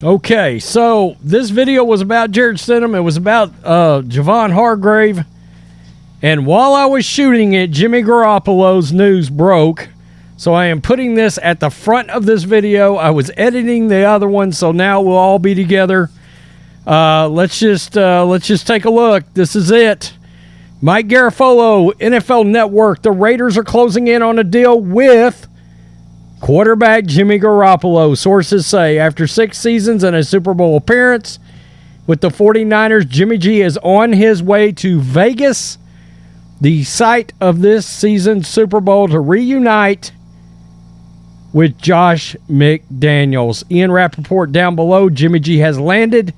Okay, so this video was about Jarrett Stidham. It was about Javon Hargrave. And while I was shooting it, Jimmy Garoppolo's news broke. So I am putting this at the front of this video. I was editing the other one, so now we'll all be together. Let's just take a look. This is it. Mike Garoppolo, NFL Network. The Raiders are closing in on a deal with quarterback Jimmy Garoppolo. Sources say after 6 seasons and a Super Bowl appearance with the 49ers, Jimmy G is on his way to Vegas, the site of this season's Super Bowl, to reunite with Josh McDaniels. Ian Rappaport down below. Jimmy G has landed,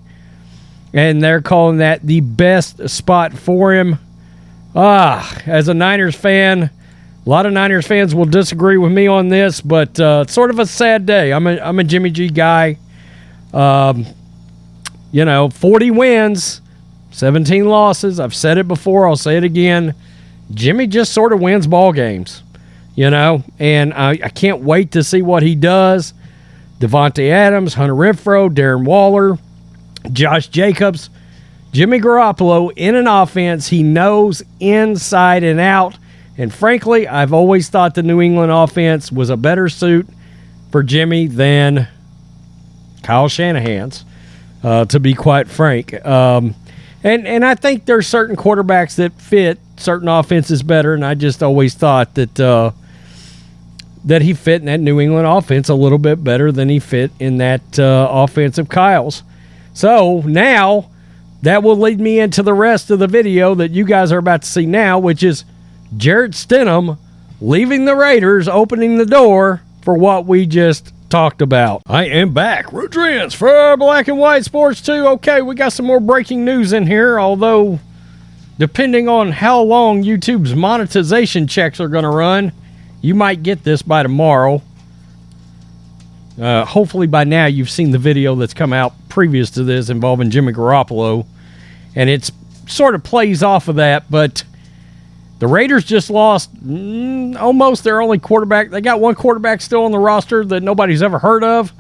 and they're calling that the best spot for him. As a Niners fan, a lot of Niners fans will disagree with me on this, but it's sort of a sad day. I'm a Jimmy G guy. 40 wins, 17 losses. I've said it before. I'll say it again. Jimmy just sort of wins ball games, and I can't wait to see what he does. Devontae Adams, Hunter Renfrow, Darren Waller, Josh Jacobs. Jimmy Garoppolo in an offense he knows inside and out. And frankly, I've always thought the New England offense was a better suit for Jimmy than Kyle Shanahan's, to be quite frank. And I think there's certain quarterbacks that fit certain offenses better, and I just always thought that that he fit in that New England offense a little bit better than he fit in that offense of Kyle's. So now that will lead me into the rest of the video that you guys are about to see now, which is Jarrett Stidham leaving the Raiders, opening the door for what we just talked about. I am back. Rodriguez for Black and White Sports 2. Okay, we got some more breaking news in here, although depending on how long YouTube's monetization checks are going to run, you might get this by tomorrow. Hopefully by now you've seen the video that's come out previous to this involving Jimmy Garoppolo, and it sort of plays off of that, but the Raiders just lost almost their only quarterback. They got one quarterback still on the roster that nobody's ever heard of,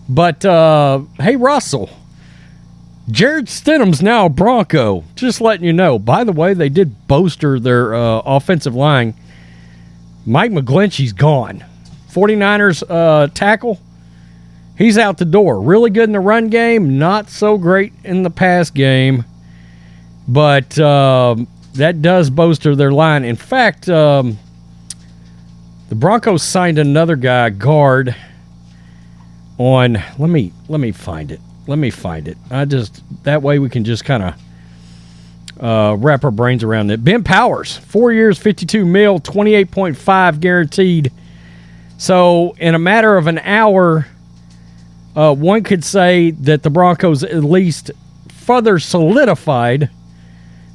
but hey, Russell, Jarrett Stidham's now a Bronco, just letting you know. By the way, they did bolster their offensive line. Mike McGlinchey's gone. 49ers tackle, he's out the door. Really good in the run game, not so great in the pass game, but that does bolster their line. In fact, the Broncos signed another guy, guard, on. Let me find it. That way we can just kind of wrap our brains around it. Ben Powers, 4 years, $52 million, 28.5 guaranteed. So in a matter of an hour, one could say that the Broncos at least further solidified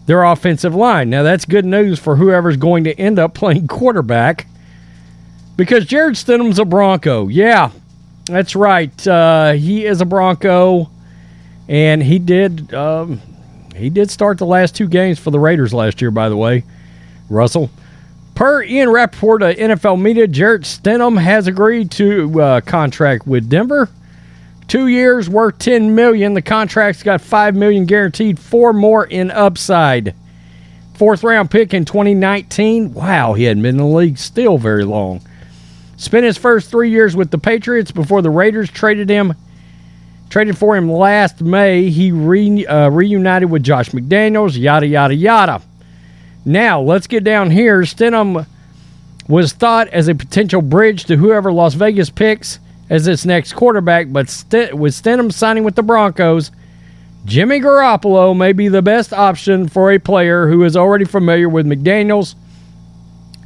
their offensive line. Now, that's good news for whoever's going to end up playing quarterback, because Jarrett Stidham's a Bronco. Yeah, that's right. He is a Bronco, and he did start the last 2 games for the Raiders last year, by the way, Russell. Per Ian Rappaport of NFL Media, Jarrett Stidham has agreed to contract with Denver. 2 years, worth $10 million. The contract's got $5 million guaranteed, 4 more in upside. 4th-round pick in 2019. Wow, he hadn't been in the league still very long. Spent his first 3 years with the Patriots before the Raiders traded for him last May. He reunited with Josh McDaniels, yada, yada, yada. Now, let's get down here. Stidham was thought as a potential bridge to whoever Las Vegas picks as its next quarterback, but with Stidham signing with the Broncos, Jimmy Garoppolo may be the best option for a player who is already familiar with McDaniels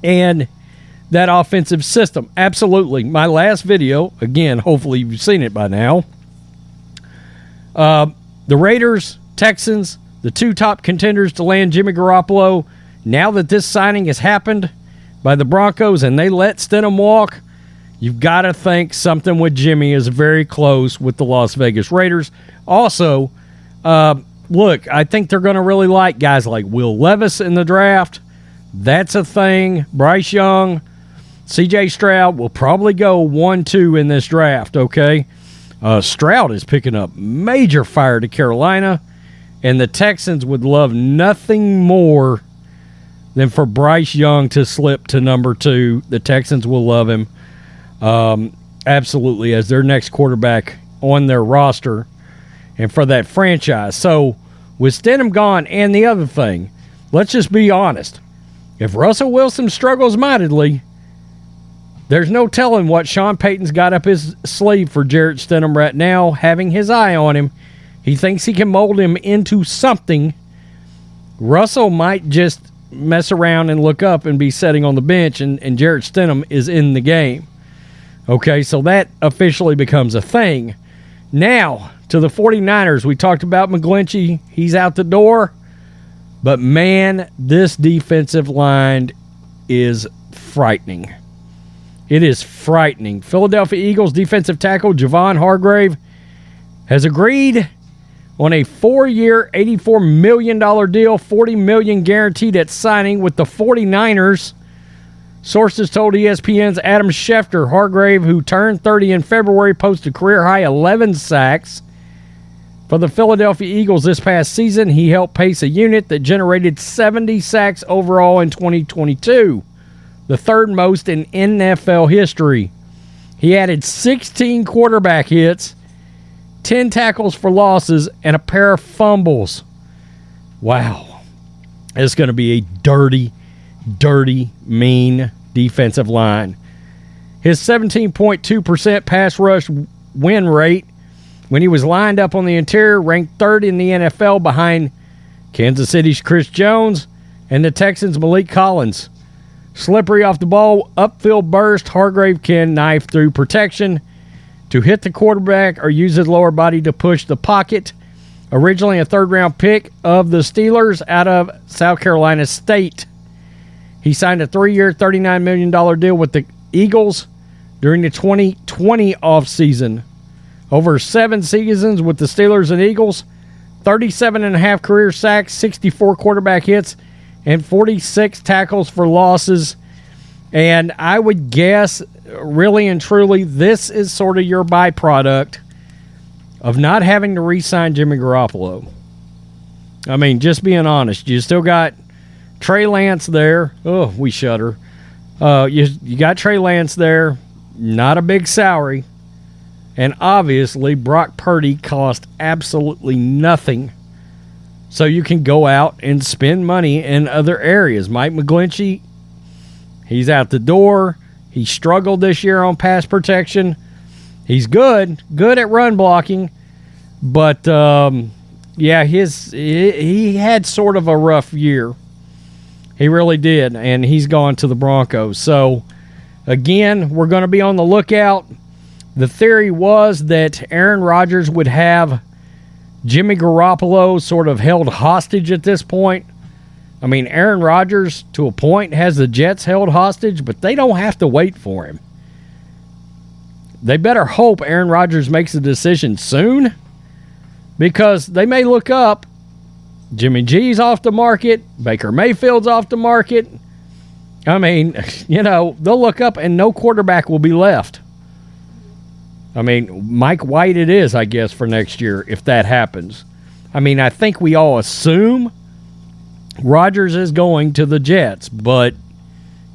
and that offensive system. Absolutely. My last video, again, hopefully you've seen it by now. The Raiders, Texans, the 2 top contenders to land Jimmy Garoppolo. Now that this signing has happened by the Broncos and they let Stidham walk, you've got to think something with Jimmy is very close with the Las Vegas Raiders. Also, look, I think they're going to really like guys like Will Levis in the draft. That's a thing. Bryce Young, C.J. Stroud will probably go 1-2 in this draft, okay? Stroud is picking up major fire to Carolina, and the Texans would love nothing more than for Bryce Young to slip to number 2. The Texans will love him absolutely as their next quarterback on their roster and for that franchise. So with Stidham gone, and the other thing, let's just be honest. If Russell Wilson struggles mightily, there's no telling what Sean Payton's got up his sleeve for Jarrett Stidham right now, having his eye on him. He thinks he can mold him into something. Russell might just mess around and look up and be sitting on the bench, and Jarrett Stidham is in the game. Okay, so that officially becomes a thing. Now, to the 49ers, we talked about McGlinchey. He's out the door. But, man, this defensive line is frightening. It is frightening. Philadelphia Eagles defensive tackle Javon Hargrave has agreed on a 4-year, $84 million deal, $40 million guaranteed at signing with the 49ers. Sources told ESPN's Adam Schefter Hargrave, who turned 30 in February, posted career-high 11 sacks. For the Philadelphia Eagles this past season, he helped pace a unit that generated 70 sacks overall in 2022, the third most in NFL history. He added 16 quarterback hits, 10 tackles for losses, and a pair of fumbles. Wow. It's going to be a dirty, mean defensive line. His 17.2% pass rush win rate when he was lined up on the interior ranked 3rd in the NFL behind Kansas City's Chris Jones and the Texans' Malik Collins. Slippery off the ball, upfield burst, Hargrave can knife through protection to hit the quarterback or use his lower body to push the pocket. Originally a 3rd-round pick of the Steelers out of South Carolina State. He signed a 3-year, $39 million deal with the Eagles during the 2020 offseason. Over 7 seasons with the Steelers and Eagles, 37.5 career sacks, 64 quarterback hits, and 46 tackles for losses. And I would guess, really and truly, this is sort of your byproduct of not having to re-sign Jimmy Garoppolo. I mean, just being honest, you still got Trey Lance there. Oh, we shudder. You got Trey Lance there, not a big salary. And obviously, Brock Purdy cost absolutely nothing. So you can go out and spend money in other areas. Mike McGlinchey, he's out the door. He struggled this year on pass protection. He's good at run blocking. But, yeah, he had sort of a rough year. He really did. And he's gone to the Broncos. So, again, we're going to be on the lookout. The theory was that Aaron Rodgers would have Jimmy Garoppolo sort of held hostage at this point. I mean, Aaron Rodgers, to a point, has the Jets held hostage, but they don't have to wait for him. They better hope Aaron Rodgers makes a decision soon, because they may look up, Jimmy G's off the market, Baker Mayfield's off the market. I mean, they'll look up and no quarterback will be left. I mean, Mike White it is, I guess, for next year, if that happens. I mean, I think we all assume Rodgers is going to the Jets, but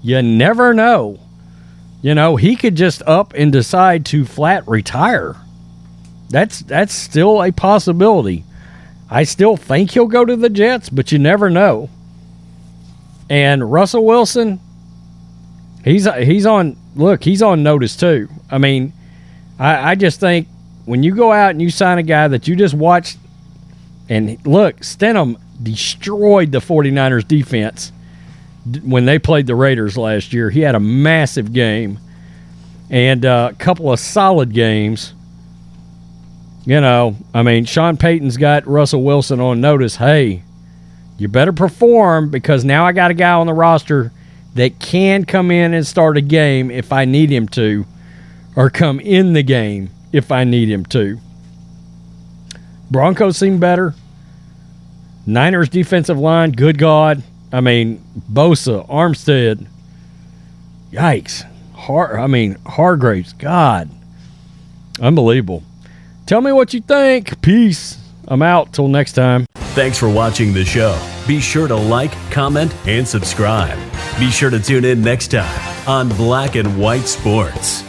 you never know. He could just up and decide to flat retire. That's still a possibility. I still think he'll go to the Jets, but you never know. And Russell Wilson, he's on notice too. I mean, I just think when you go out and you sign a guy that you just watched, and look, Stidham destroyed the 49ers defense when they played the Raiders last year. He had a massive game and a couple of solid games. I mean, Sean Payton's got Russell Wilson on notice. Hey, you better perform, because now I got a guy on the roster that can come in and start a game if I need him to, or come in the game if I need him to. Broncos seem better. Niners defensive line, good God. I mean, Bosa, Armstead. Yikes. Hargraves, God. Unbelievable. Tell me what you think. Peace. I'm out. Till next time. Thanks for watching the show. Be sure to like, comment, and subscribe. Be sure to tune in next time on Black and White Sports.